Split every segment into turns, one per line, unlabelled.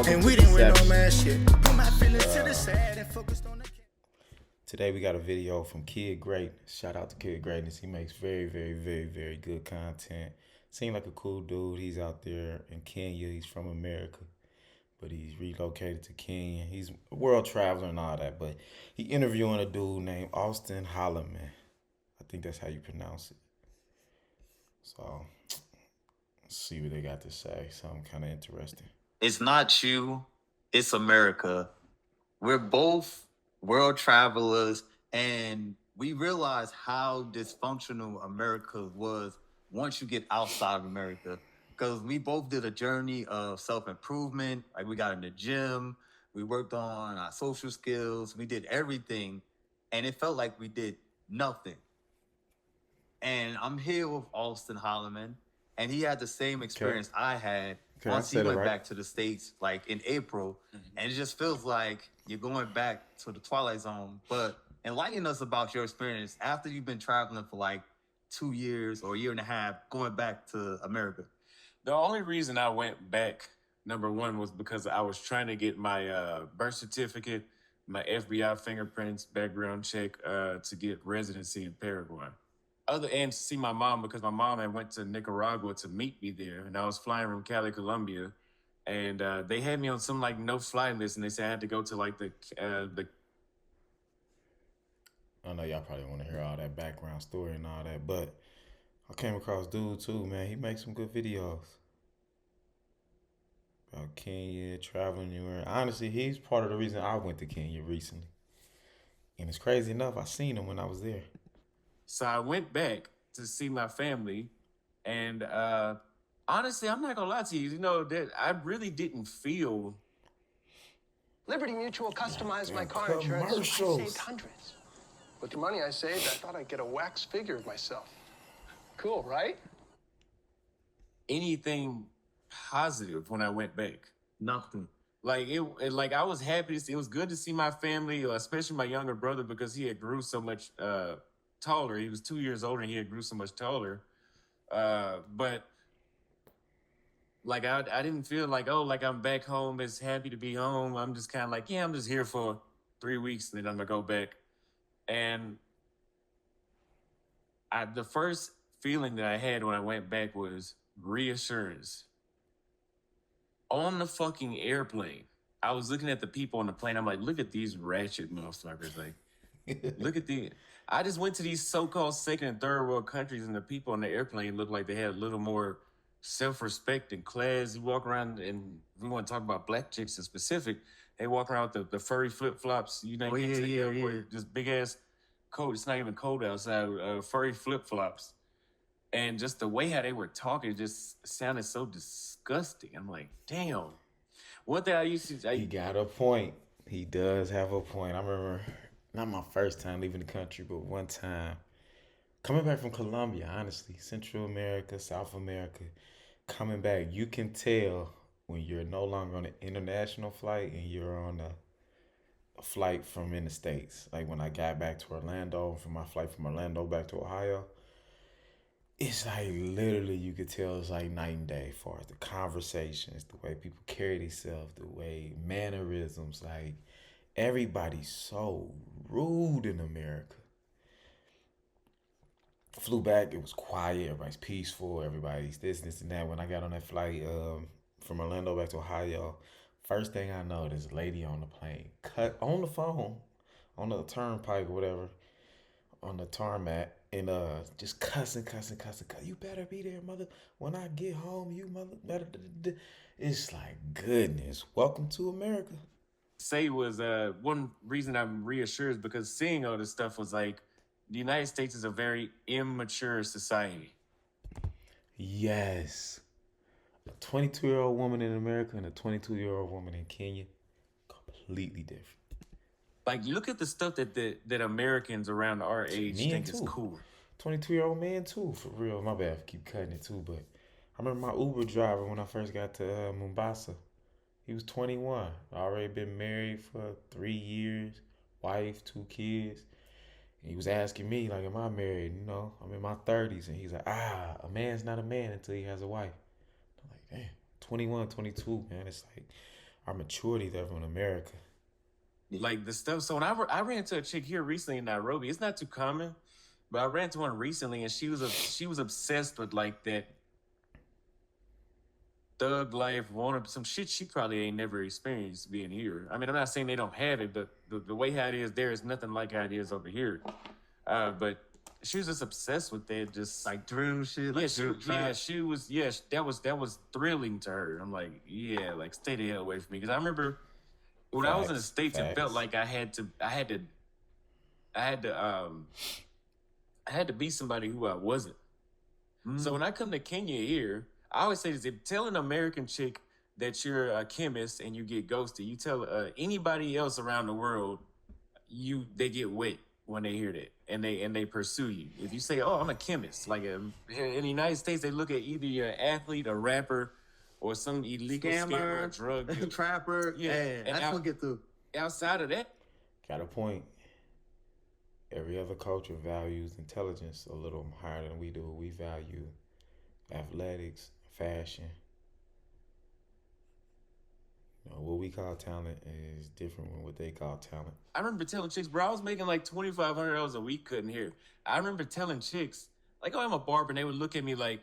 And we didn't win no man shit. Put my feelings to the side and focused on the.
Today we got a video from Kid Greatness. Shout out to Kid Greatness. He makes very, very, very, very good content. Seems like a cool dude. He's out there in Kenya. He's from America, but he's relocated to Kenya. He's a world traveler and all that, but he interviewing a dude named Austin Holloman. I think that's how you pronounce it. So let's see what they got to say. Something kind of interesting.
It's not you, it's America. We're both world travelers, and we realize how dysfunctional America was once you get outside of America. Because we both did a journey of self-improvement. Like, we got in the gym, we worked on our social skills, we did everything, and it felt like we did nothing. And I'm here with Austin Holloman, and he had the same experience I had once he went back to the States, like in April. And it just feels like you're going back to the Twilight Zone. But enlighten us about your experience after you've been traveling for like 2 years or a year and a half, going back to America.
The only reason I went back, number one, was because I was trying to get my birth certificate, my FBI fingerprints, background check, to get residency in Paraguay. And to see my mom, because my mom had went to Nicaragua to meet me there, and I was flying from Cali, Colombia, and they had me on some like no-fly list, and they said I had to go to like the.
I know y'all probably want to hear all that background story and all that, but I came across dude too, man. He makes some good videos about Kenya, traveling anywhere. Honestly, he's part of the reason I went to Kenya recently. And it's crazy enough, I seen him when I was there.
So I went back to see my family, and honestly, I'm not gonna lie to you. You know that I really didn't feel.
Liberty Mutual customized my car insurance. I saved hundreds. With the money I saved, I thought I'd get a wax figure of myself. Cool, right?
Anything positive when I went back.
Nothing.
Like like I was happy to see. It was good to see my family, especially my younger brother, because he had grew so much taller. He was 2 years older, and he had grew so much taller. But like I didn't feel like, oh, like I'm back home. It's happy to be home. I'm just kind of like, yeah, I'm just here for 3 weeks, and then I'm gonna go back. And the first feeling that I had when I went back was reassurance. On the fucking airplane, I was looking at the people on the plane. I'm like, look at these ratchet motherfuckers. Like, look at the. I just went to these so-called second and third world countries, and the people on the airplane looked like they had a little more self-respect and class. You walk around, and we want to talk about black chicks in specific. They walk around with the furry flip-flops. You know, just big-ass coat. It's not even cold outside. Furry flip-flops. And just the way how they were talking just sounded so disgusting. I'm like, damn. One thing I used to...
He got a point. He does have a point. I remember, not my first time leaving the country, but one time, coming back from Colombia, honestly, Central America, South America, coming back, you can tell when you're no longer on an international flight and you're on a flight from in the States. Like when I got back to Orlando, from my flight from Orlando back to Ohio, it's like literally you could tell it's like night and day as far as the conversations, the way people carry themselves, the way mannerisms, like everybody's so rude in America. Flew back, it was quiet, everybody's peaceful, everybody's this and that. When I got on that flight from Orlando back to Ohio, first thing I know, there's a lady on the plane, cut on the phone, on the turnpike or whatever, on the tarmac, and just cussing. You better be there, mother. When I get home, you mother better. It's like, goodness, welcome to America.
Say was one reason I'm reassured is because seeing all this stuff was like, the United States is a very immature society.
Yes. A 22-year-old woman in America and a 22-year-old woman in Kenya, completely different.
Like, look at the stuff that Americans around our age think is cool.
22-year-old man too, for real. My bad for keep cutting it too, but I remember my Uber driver when I first got to Mombasa. He was 21, already been married for 3 years, wife, 2 kids. And he was asking me, like, am I married? You know, I'm in my 30s. And he's like, a man's not a man until he has a wife. I'm like, damn, 21, 22, man. It's like, our maturity level in America.
Like the stuff. So when I ran into a chick here recently in Nairobi, it's not too common, but I ran into one recently, and she was obsessed with like that thug life, some shit she probably ain't never experienced being here. I mean, I'm not saying they don't have it, but the way how it is there is nothing like how it is over here. But she was just obsessed with that, just
Like drill shit. Like
that was thrilling to her. I'm like, yeah, like stay the hell away from me, because I remember when I was in the States, it felt like I had to be somebody who I wasn't. So when I come to Kenya here, I always say this: if tell an American chick that you're a chemist and you get ghosted, you tell anybody else around the world, they get wet when they hear that, and they pursue you. If you say, "Oh, I'm a chemist," like in the United States, they look at either you're an athlete, a rapper, or some illegal scammer, or drug dealer.
Trapper. Yeah, and that's what get through.
Outside of that,
got a point. Every other culture values intelligence a little higher than we do. We value athletics, fashion. What we call talent is different than what they call talent.
I remember telling chicks, bro, I was making like $2,500 a week, couldn't hear. I remember telling chicks, like, oh, I'm a barber, and they would look at me like,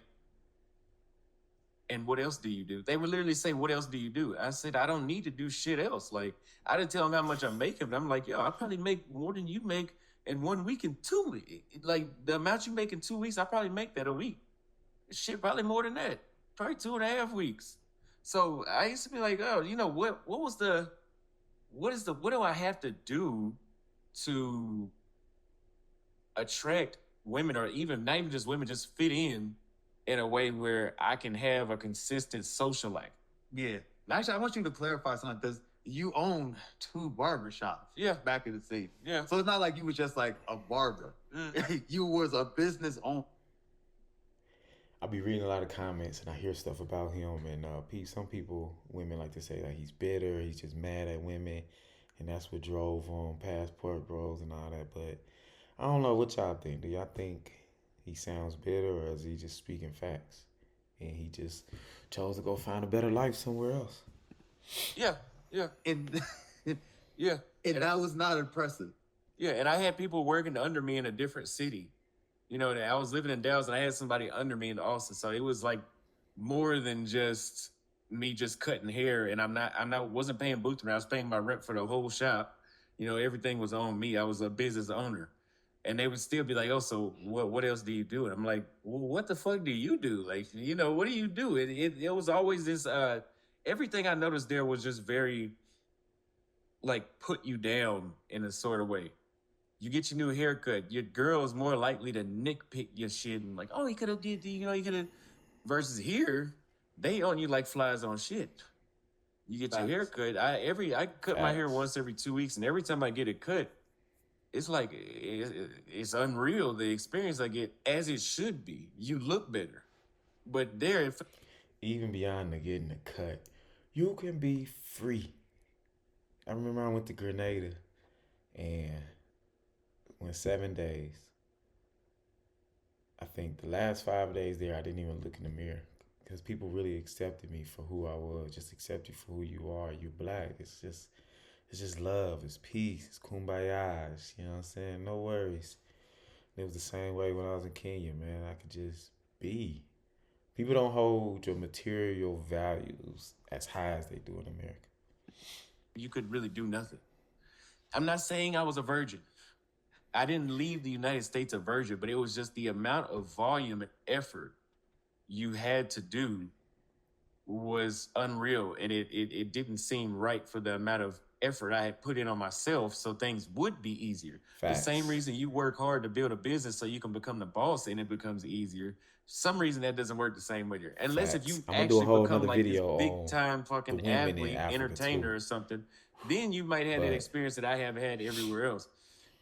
and what else do you do? They would literally say, what else do you do? I said, I don't need to do shit else. Like, I didn't tell them how much I'm making, but I'm like, yo, I probably make more than you make in 1 week in 2 weeks. Like, the amount you make in 2 weeks, I probably make that a week. Shit, probably more than that. Probably 2.5 weeks. So I used to be like, oh, what do I have to do to attract women, or even not even just women, just fit in a way where I can have a consistent social life?
Yeah. Actually, I want you to clarify something, because you own 2 barbershops.
Yeah.
Back in the States.
Yeah.
So it's not like you was just like a barber. You was a business owner.
I be reading a lot of comments, and I hear stuff about him, and some women like to say that he's bitter, he's just mad at women, and that's what drove him, passport bros and all that. But I don't know what y'all think. Do y'all think he sounds bitter, or is he just speaking facts, and he just chose to go find a better life somewhere else?
Yeah.
And
Yeah.
And that was not impressive.
Yeah, and I had people working under me in a different city. I was living in Dallas, and I had somebody under me in Austin. So it was like more than just me just cutting hair, and wasn't paying booth rent. I was paying my rent for the whole shop. Everything was on me. I was a business owner. And they would still be like, oh, so what else do you do? And I'm like, well, what the fuck do you do? Like, what do you do? It was always this, everything I noticed there was just very, like, put you down in a sort of way. You get your new haircut, your girl is more likely to nitpick your shit and like, oh, he could have did, he could have. Versus here, they on you like flies on shit. You get your haircut. I cut my hair once every 2 weeks, and every time I get it cut, it's like it's unreal the experience I get, as it should be. You look better, but there,
even beyond the getting the cut, you can be free. I remember I went to Grenada, and went 7 days. I think the last 5 days there, I didn't even look in the mirror, because people really accepted me for who I was. Just accept you for who you are. You're black. It's just love. It's peace. It's kumbaya. You know what I'm saying? No worries. It was the same way when I was in Kenya, man. I could just be. People don't hold your material values as high as they do in America.
You could really do nothing. I'm not saying I was a virgin. I didn't leave the United States a virgin, but it was just the amount of volume and effort you had to do was unreal. And it didn't seem right for the amount of effort I had put in on myself, so things would be easier. Facts. The same reason you work hard to build a business so you can become the boss and it becomes easier. Some reason that doesn't work the same way here. Unless if you actually become like this big time fucking athlete, entertainer or something, then you might have that experience that I have had everywhere else.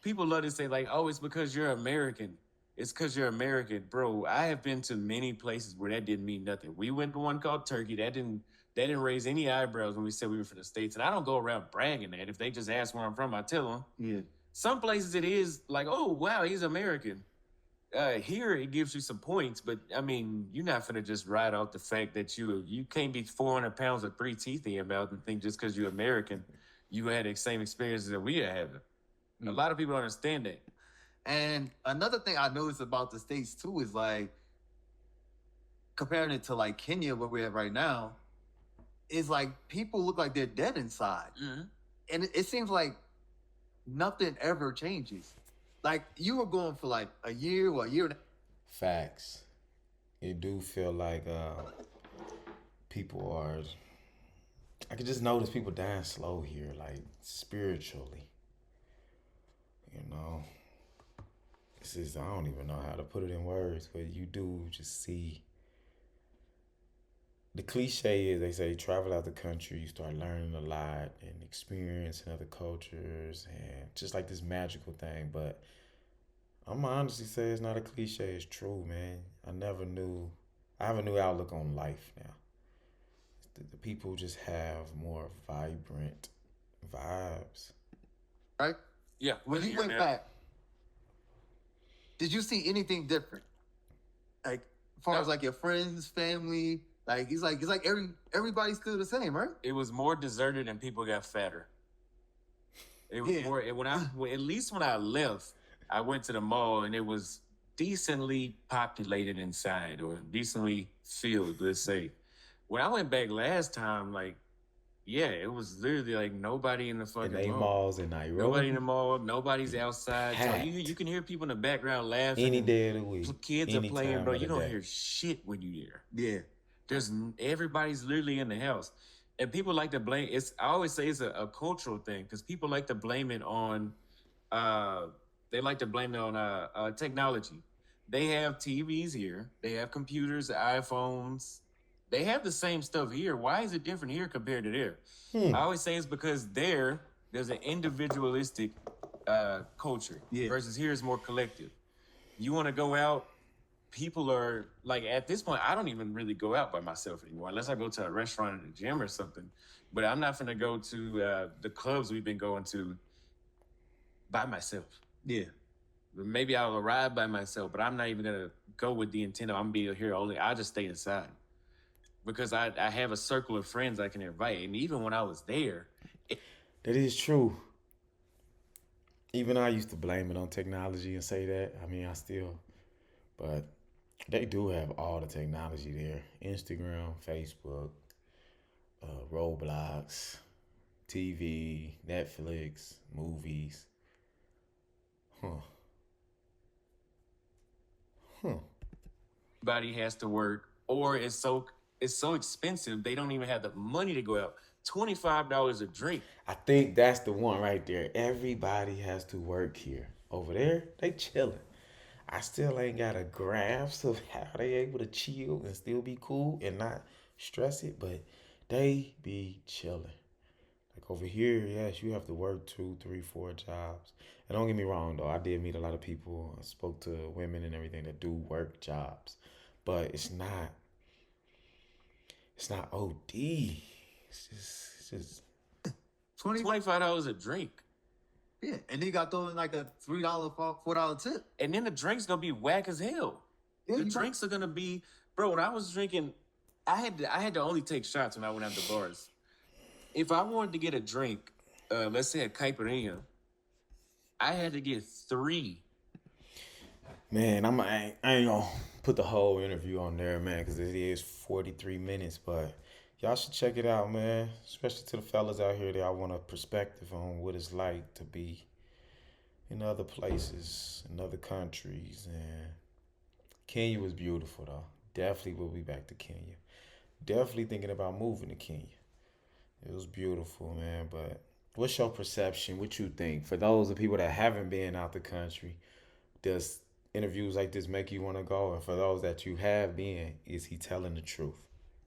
People love to say like, oh, it's because you're American. It's because you're American. Bro, I have been to many places where that didn't mean nothing. We went to one called Turkey. That didn't raise any eyebrows when we said we were from the States. And I don't go around bragging that. If they just ask where I'm from, I tell them.
Yeah.
Some places it is like, oh, wow, he's American. Here it gives you some points, but I mean, you're not gonna just ride off the fact that you can't be 400 pounds with 3 teeth in your mouth and think just because you're American, you had the same experiences that we are having. A lot of people don't understand that.
And another thing I noticed about the States too is like comparing it to like Kenya, where we're at right now, is like people look like they're dead inside.
Mm-hmm.
And it seems like nothing ever changes. Like you were going for like a year or a year and
Facts. It do feel like people are. I can just notice people dying slow here, like spiritually. You know, this is I don't even know how to put it in words, but you do just see. The cliche is they say travel out the country, you start learning a lot and experiencing other cultures and just like this magical thing. But I'm gonna honestly say it's not a cliche, it's true, man. I have a new outlook on life now. The people just have more vibrant vibes.
right?
Yeah,
When you went back, did you see anything different? Like as far as like your friends, family, like it's like everybody's still the same, right?
it was more deserted and people got fatter. It was more at least when I left, I went to the mall and it was decently populated inside or decently filled, let's say. When I went back last time, like, yeah, it was literally like nobody in the fucking
In
mall.
malls in Nairobi.
Nobody in the mall. Nobody's outside. So
Packed.
you can hear people in the background laughing.
Any day of the week.
Kids
any
are playing,
time
bro.
of
You
the
don't
day.
hear shit when you there.
Yeah.
Everybody's literally in the house, and people like to blame. I always say it's a cultural thing because people like to blame it on. They like to blame it on technology. They have TVs here. They have computers, iPhones. They have the same stuff here. Why is it different here compared to there? I always say it's because there's an individualistic culture versus here is more collective. You want to go out, people are like at this point, I don't even really go out by myself anymore unless I go to a restaurant or a gym or something. But I'm not gonna go to the clubs we've been going to by myself.
Yeah.
Maybe I'll arrive by myself, but I'm not even gonna go with the intent of I'm gonna be here only. I'll just stay inside because I have a circle of friends I can invite. And even when I was there,
That is true. Even I used to blame it on technology and say that. I mean, but they do have all the technology there. Instagram, Facebook, Roblox, TV, Netflix, movies.
everybody has to work, or it's so expensive they don't even have the money to go out. $25 a drink.
I think that's the one right there. Everybody has to work here. Over there, they chilling. I still ain't got a grasp of how they able to chill and still be cool and not stress it, but they be chilling. Like over here, yes, you have to work 2, 3, 4 jobs. And don't get me wrong though, I did meet a lot of people. I spoke to women and everything that do work jobs, but it's not OD. It's just
$25 a drink.
Yeah, and then you got throwing like a $3, $4 tip.
And then the drink's gonna be whack as hell.
Yeah,
The drinks are gonna be, bro. When I was drinking, I had to only take shots when I went out to bars. If I wanted to get a drink, let's say a caipirinha, I had to get 3.
Man, I ain't gonna put the whole interview on there, man, because it is 43 minutes. But y'all should check it out, man. Especially to the fellas out here that I want a perspective on what it's like to be in other places, in other countries. And Kenya was beautiful, though. Definitely will be back to Kenya. Definitely thinking about moving to Kenya. It was beautiful, man. But what's your perception? What you think? For those of people that haven't been out the country, does interviews like this make you want to go? And for those that you have been, is he telling the truth?